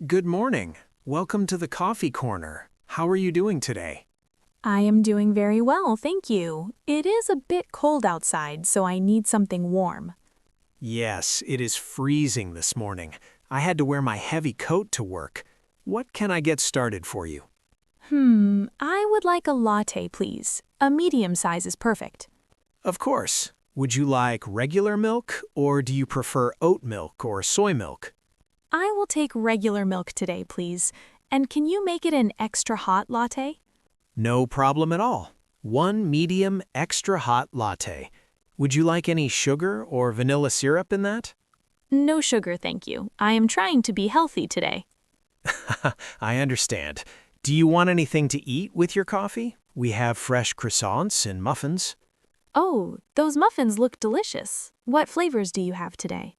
Good morning. Welcome to the coffee corner. How are you doing today? I am doing very well, thank you. It is a bit cold outside, so I need something warm. Yes, it is freezing this morning. I had to wear my heavy coat to work. What can I get started for you? I would like a latte, please. A medium size is perfect. Of course. Would you like regular milk, or do you prefer oat milk or soy milk? I will take regular milk today, please. And can you make it an extra hot latte? No problem at all. One medium extra hot latte. Would you like any sugar or vanilla syrup in that? No sugar, thank you. I am trying to be healthy today. I understand. Do you want anything to eat with your coffee? We have fresh croissants and muffins. Oh, those muffins look delicious. What flavors do you have today?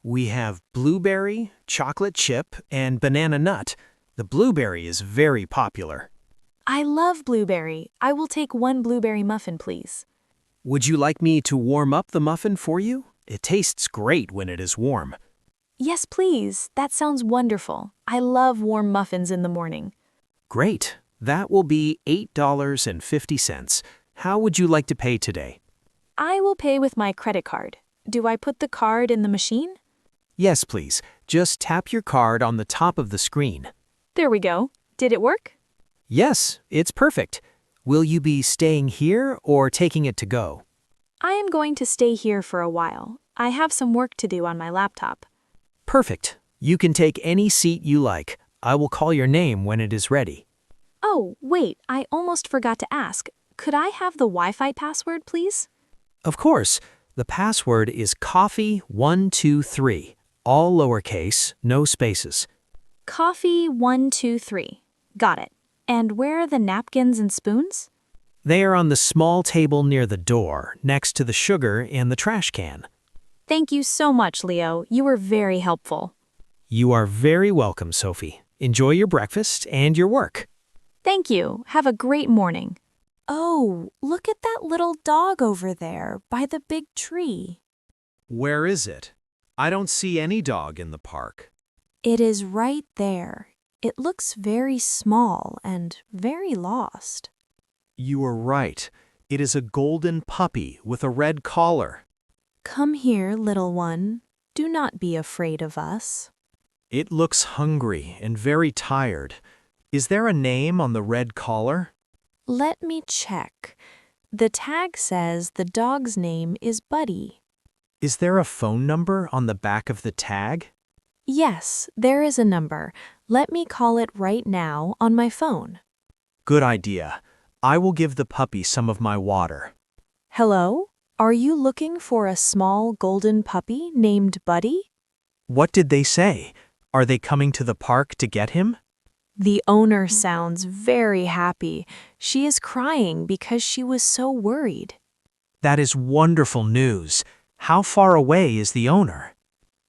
We have blueberry, chocolate chip, and banana nut. The blueberry is very popular. I love blueberry. I will take one blueberry muffin, please. Would you like me to warm up the muffin for you? It tastes great when it is warm. Yes, please. That sounds wonderful. I love warm muffins in the morning. Great. That will be $8.50. How would you like to pay today? I will pay with my credit card. Do I put the card in the machine? Yes, please. Just tap your card on the top of the screen. There we go. Did it work? Yes, it's perfect. Will you be staying here or taking it to go? I am going to stay here for a while. I have some work to do on my laptop. Perfect. You can take any seat you like. I will call your name when it is ready. Oh, wait, I almost forgot to ask. Could I have the Wi-Fi password, please? Of course. The password is coffee123. All lowercase, no spaces. Coffee123. Got it. And where are the napkins and spoons? They are on the small table near the door, next to the sugar and the trash can. Thank you so much, Leo. You were very helpful. You are very welcome, Sophie. Enjoy your breakfast and your work. Thank you. Have a great morning. Oh, look at that little dog over there by the big tree. Where is it? I don't see any dog in the park. It is right there. It looks very small and very lost. You are right. It is a golden puppy with a red collar. Come here, little one. Do not be afraid of us. It looks hungry and very tired. Is there a name on the red collar? Let me check. The tag says the dog's name is Buddy. Is there a phone number on the back of the tag? Yes, there is a number. Let me call it right now on my phone. Good idea. I will give the puppy some of my water. Hello? Are you looking for a small golden puppy named Buddy? What did they say? Are they coming to the park to get him? The owner sounds very happy. She is crying because she was so worried. That is wonderful news. How far away is the owner?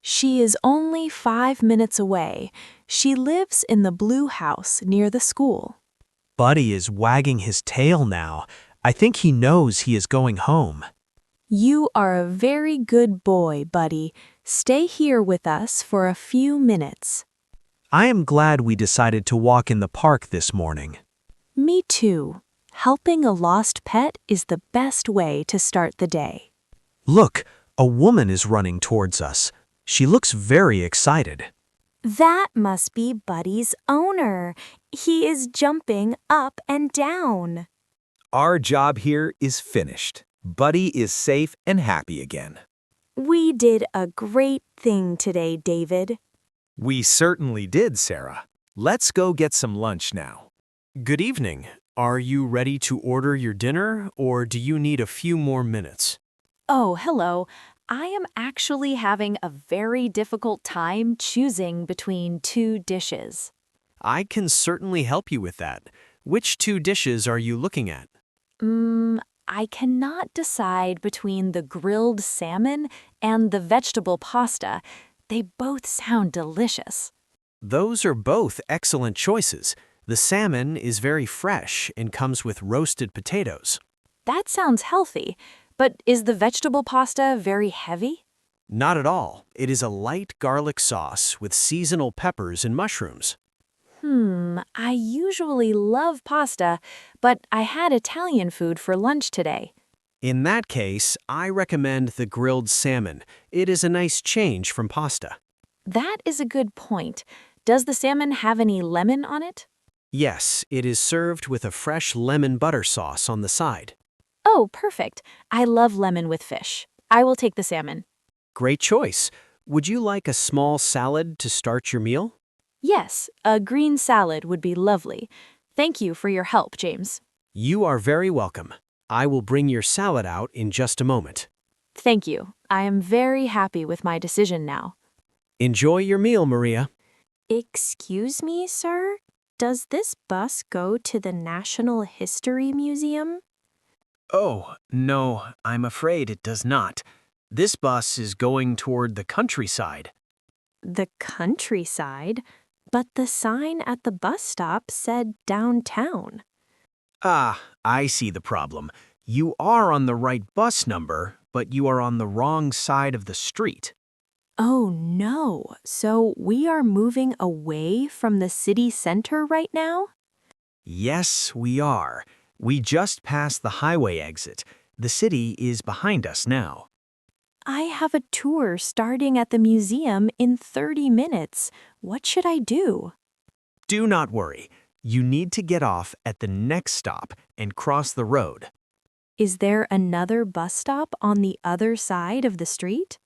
She is only 5 minutes away. She lives in the blue house near the school. Buddy is wagging his tail now. I think he knows he is going home. You are a very good boy, Buddy. Stay here with us for a few minutes. I am glad we decided to walk in the park this morning. Me too. Helping a lost pet is the best way to start the day. Look, a woman is running towards us. She looks very excited. That must be Buddy's owner. He is jumping up and down. Our job here is finished. Buddy is safe and happy again. We did a great thing today, David. We certainly did, Sarah. Let's go get some lunch now. Good evening. Are you ready to order your dinner, or do you need a few more minutes? Oh, hello. I am actually having a very difficult time choosing between two dishes. I can certainly help you with that. Which two dishes are you looking at? I cannot decide between the grilled salmon and the vegetable pasta. They both sound delicious. Those are both excellent choices. The salmon is very fresh and comes with roasted potatoes. That sounds healthy, but is the vegetable pasta very heavy? Not at all. It is a light garlic sauce with seasonal peppers and mushrooms. I usually love pasta, but I had Italian food for lunch today. In that case, I recommend the grilled salmon. It is a nice change from pasta. That is a good point. Does the salmon have any lemon on it? Yes, it is served with a fresh lemon butter sauce on the side. Oh, perfect. I love lemon with fish. I will take the salmon. Great choice. Would you like a small salad to start your meal? Yes, a green salad would be lovely. Thank you for your help, James. You are very welcome. I will bring your salad out in just a moment. Thank you. I am very happy with my decision now. Enjoy your meal, Maria. Excuse me, sir? Does this bus go to the National History Museum? Oh, no, I'm afraid it does not. This bus is going toward the countryside. The countryside? But the sign at the bus stop said downtown. Ah, I see the problem. You are on the right bus number, but you are on the wrong side of the street. Oh no, so we are moving away from the city center right now? Yes, we are. We just passed the highway exit. The city is behind us now. I have a tour starting at the museum in 30 minutes. What should I do? Do not worry. You need to get off at the next stop and cross the road. Is there another bus stop on the other side of the street?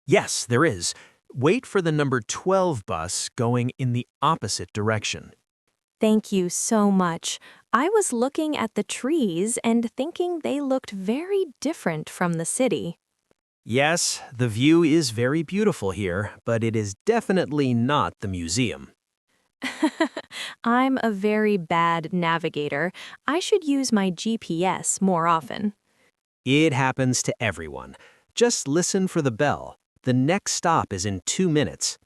Yes, there is. Wait for the number 12 bus going in the opposite direction. Thank you so much. I was looking at the trees and thinking they looked very different from the city. Yes, the view is very beautiful here, but it is definitely not the museum. I'm a very bad navigator. I should use my GPS more often. It happens to everyone. Just listen for the bell. The next stop is in 2 minutes.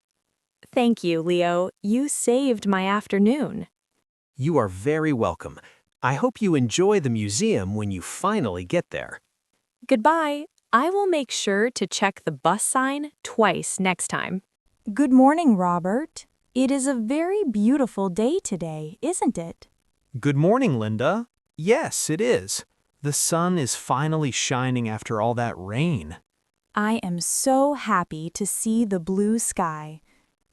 Thank you, Leo. You saved my afternoon. You are very welcome. I hope you enjoy the museum when you finally get there. Goodbye. I will make sure to check the bus sign twice next time. Good morning, Robert. It is a very beautiful day today, isn't it? Good morning, Linda. Yes, it is. The sun is finally shining after all that rain. I am so happy to see the blue sky.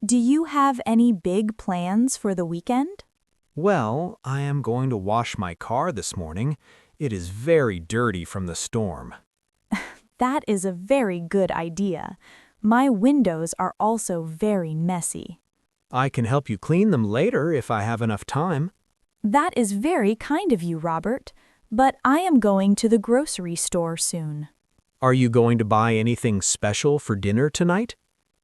Do you have any big plans for the weekend? Well, I am going to wash my car this morning. It is very dirty from the storm. That is a very good idea. My windows are also very messy. I can help you clean them later if I have enough time. That is very kind of you, Robert. But I am going to the grocery store soon. Are you going to buy anything special for dinner tonight?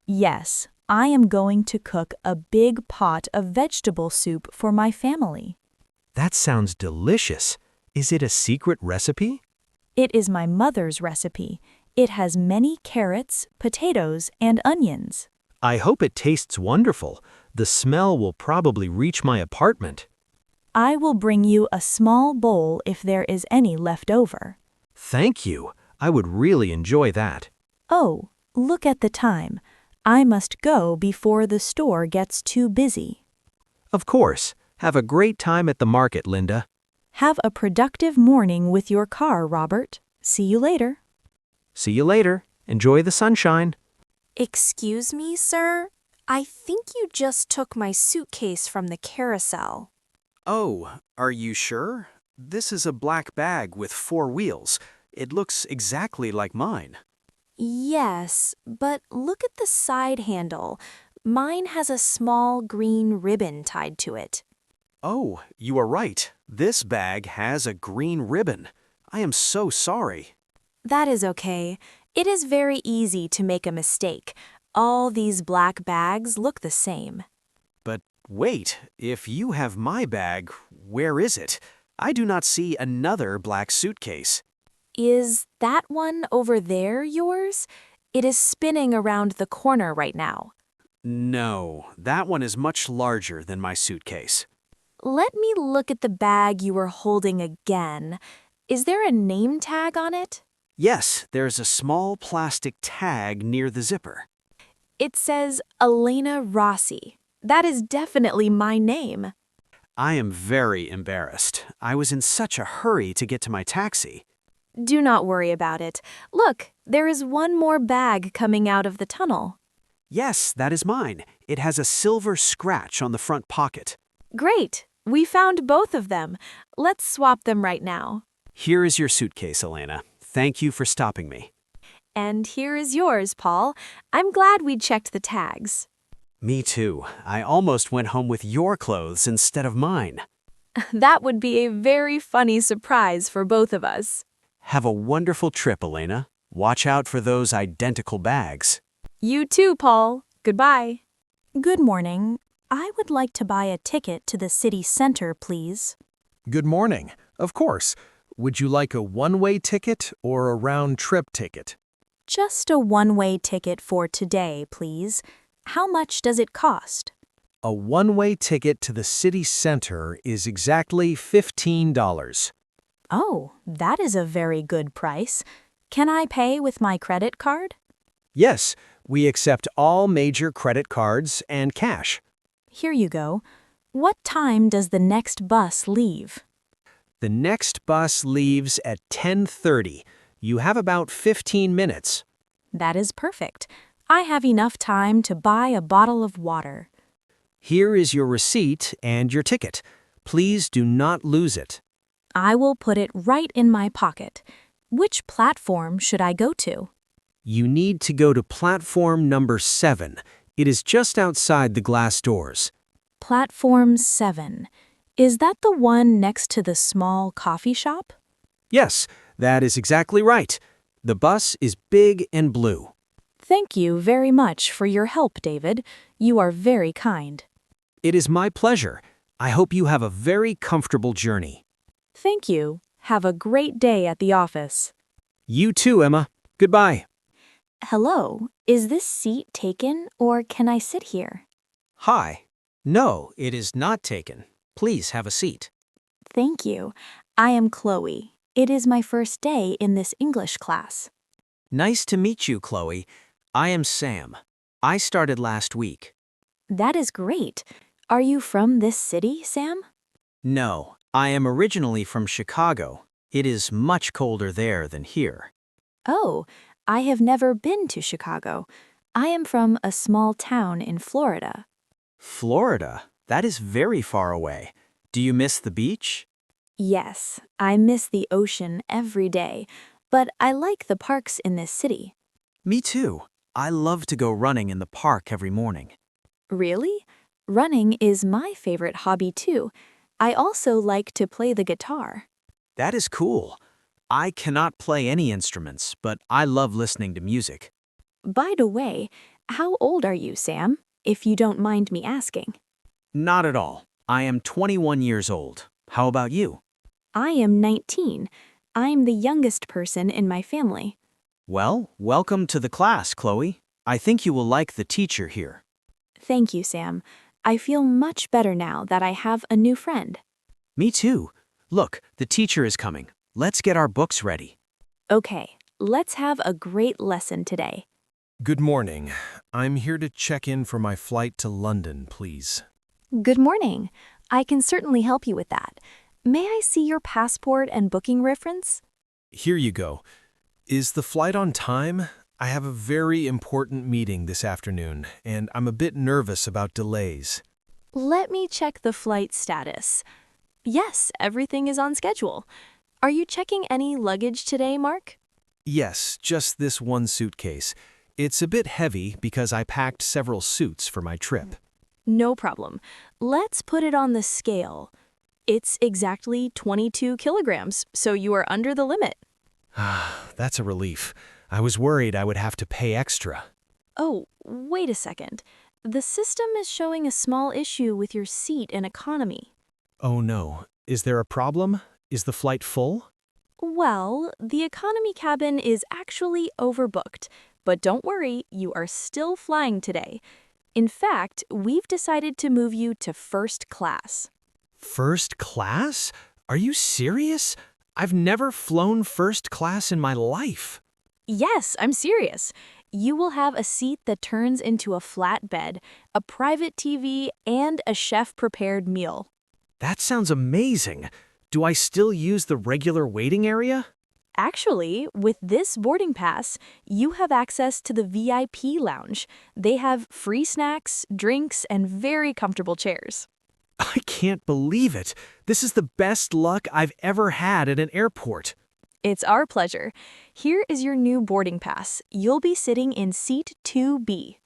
Yes, I am going to cook a big pot of vegetable soup for my family. That sounds delicious. Is it a secret recipe? It is my mother's recipe. It has many carrots, potatoes, and onions. I hope it tastes wonderful. The smell will probably reach my apartment. I will bring you a small bowl if there is any left over. Thank you. I would really enjoy that. Oh, look at the time. I must go before the store gets too busy. Of course. Have a great time at the market, Linda. Have a productive morning with your car, Robert. See you later. See you later. Enjoy the sunshine. Excuse me, sir? I think you just took my suitcase from the carousel. Oh, are you sure? This is a black bag with 4 wheels. It looks exactly like mine. Yes, but look at the side handle. Mine has a small green ribbon tied to it. Oh, you are right. This bag has a green ribbon. I am so sorry. That is okay. It is very easy to make a mistake. All these black bags look the same. But wait, if you have my bag, where is it? I do not see another black suitcase. Is that one over there yours? It is spinning around the corner right now. No, that one is much larger than my suitcase. Let me look at the bag you were holding again. Is there a name tag on it? Yes, there's a small plastic tag near the zipper. It says Elena Rossi. That is definitely my name. I am very embarrassed. I was in such a hurry to get to my taxi. Do not worry about it. Look, there is one more bag coming out of the tunnel. Yes, that is mine. It has a silver scratch on the front pocket. Great. We found both of them. Let's swap them right now. Here is your suitcase, Elena. Thank you for stopping me. And here is yours, Paul. I'm glad we checked the tags. Me too. I almost went home with your clothes instead of mine. That would be a very funny surprise for both of us. Have a wonderful trip, Elena. Watch out for those identical bags. You too, Paul. Goodbye. Good morning. I would like to buy a ticket to the city center, please. Good morning. Of course. Would you like a one-way ticket or a round-trip ticket? Just a one-way ticket for today, please. How much does it cost? A one-way ticket to the city center is exactly $15. Oh, that is a very good price. Can I pay with my credit card? Yes, we accept all major credit cards and cash. Here you go. What time does the next bus leave? The next bus leaves at 10:30. You have about 15 minutes. That is perfect. I have enough time to buy a bottle of water. Here is your receipt and your ticket. Please do not lose it. I will put it right in my pocket. Which platform should I go to? You need to go to platform number 7. It is just outside the glass doors. Platform 7. Is that the one next to the small coffee shop? Yes, that is exactly right. The bus is big and blue. Thank you very much for your help, David. You are very kind. It is my pleasure. I hope you have a very comfortable journey. Thank you. Have a great day at the office. You too, Emma. Goodbye. Hello, is this seat taken or can I sit here? Hi. No, it is not taken. Please have a seat. Thank you. I am Chloe. It is my first day in this English class. Nice to meet you, Chloe. I am Sam. I started last week. That is great. Are you from this city, Sam? No, I am originally from Chicago. It is much colder there than here. Oh, I have never been to Chicago. I am from a small town in Florida. Florida? That is very far away. Do you miss the beach? Yes, I miss the ocean every day, but I like the parks in this city. Me too. I love to go running in the park every morning. Really? Running is my favorite hobby too. I also like to play the guitar. That is cool. I cannot play any instruments, but I love listening to music. By the way, how old are you, Sam, if you don't mind me asking? Not at all. I am 21 years old. How about you? I am 19. I'm the youngest person in my family. Well, welcome to the class, Chloe. I think you will like the teacher here. Thank you, Sam. I feel much better now that I have a new friend. Me too. Look, the teacher is coming. Let's get our books ready. Okay, let's have a great lesson today. Good morning. I'm here to check in for my flight to London, please. Good morning. I can certainly help you with that. May I see your passport and booking reference? Here you go. Is the flight on time? I have a very important meeting this afternoon, and I'm a bit nervous about delays. Let me check the flight status. Yes, everything is on schedule. Are you checking any luggage today, Mark? Yes, just this one suitcase. It's a bit heavy because I packed several suits for my trip. No problem. Let's put it on the scale. It's exactly 22 kilograms, so you are under the limit. That's a relief. I was worried I would have to pay extra. Oh, wait a second. The system is showing a small issue with your seat in economy. Oh no. Is there a problem? Is the flight full? Well, the economy cabin is actually overbooked, but don't worry, you are still flying today. In fact, we've decided to move you to first class. First class? Are you serious? I've never flown first class in my life. Yes, I'm serious. You will have a seat that turns into a flat bed, a private TV, and a chef-prepared meal. That sounds amazing. Do I still use the regular waiting area? Actually, with this boarding pass, you have access to the VIP lounge. They have free snacks, drinks, and very comfortable chairs. I can't believe it. This is the best luck I've ever had at an airport. It's our pleasure. Here is your new boarding pass. You'll be sitting in seat 2B.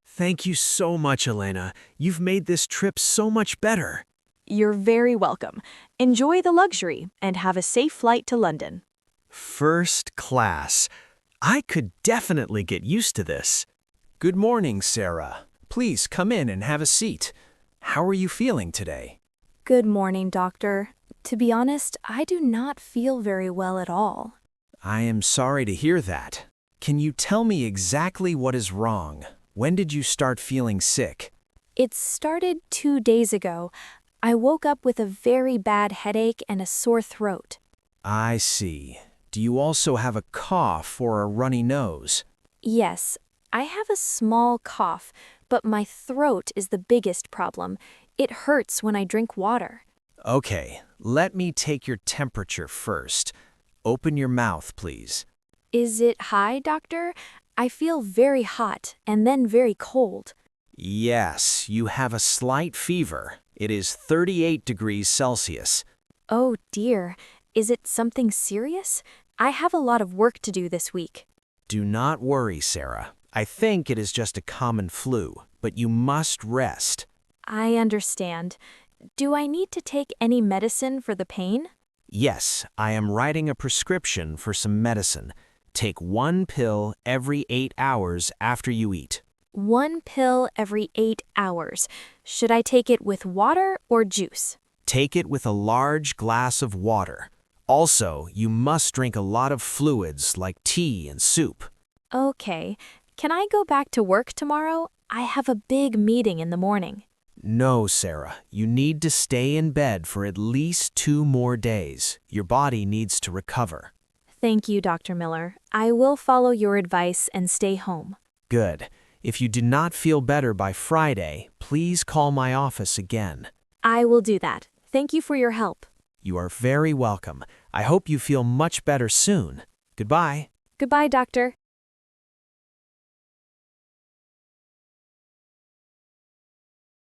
Thank you so much, Elena. You've made this trip so much better. You're very welcome. Enjoy the luxury and have a safe flight to London. First class. I could definitely get used to this. Good morning, Sarah. Please come in and have a seat. How are you feeling today? Good morning, doctor. To be honest, I do not feel very well at all. I am sorry to hear that. Can you tell me exactly what is wrong? When did you start feeling sick? It started 2 days ago. I woke up with a very bad headache and a sore throat. I see. Do you also have a cough or a runny nose? Yes, I have a small cough, but my throat is the biggest problem. It hurts when I drink water. Okay, let me take your temperature first. Open your mouth, please. Is it high, doctor? I feel very hot and then very cold. Yes, you have a slight fever. It is 38 degrees Celsius. Oh dear, is it something serious? I have a lot of work to do this week. Do not worry, Sarah. I think it is just a common flu, but you must rest. I understand. Do I need to take any medicine for the pain? Yes, I am writing a prescription for some medicine. Take 1 pill every 8 hours after you eat. 1 pill every 8 hours. Should I take it with water or juice? Take it with a large glass of water. Also, you must drink a lot of fluids like tea and soup. Okay. Can I go back to work tomorrow? I have a big meeting in the morning. No, Sarah. You need to stay in bed for at least 2 more days. Your body needs to recover. Thank you, Dr. Miller. I will follow your advice and stay home. Good. If you do not feel better by Friday, please call my office again. I will do that. Thank you for your help. You are very welcome. I hope you feel much better soon. Goodbye. Goodbye, doctor.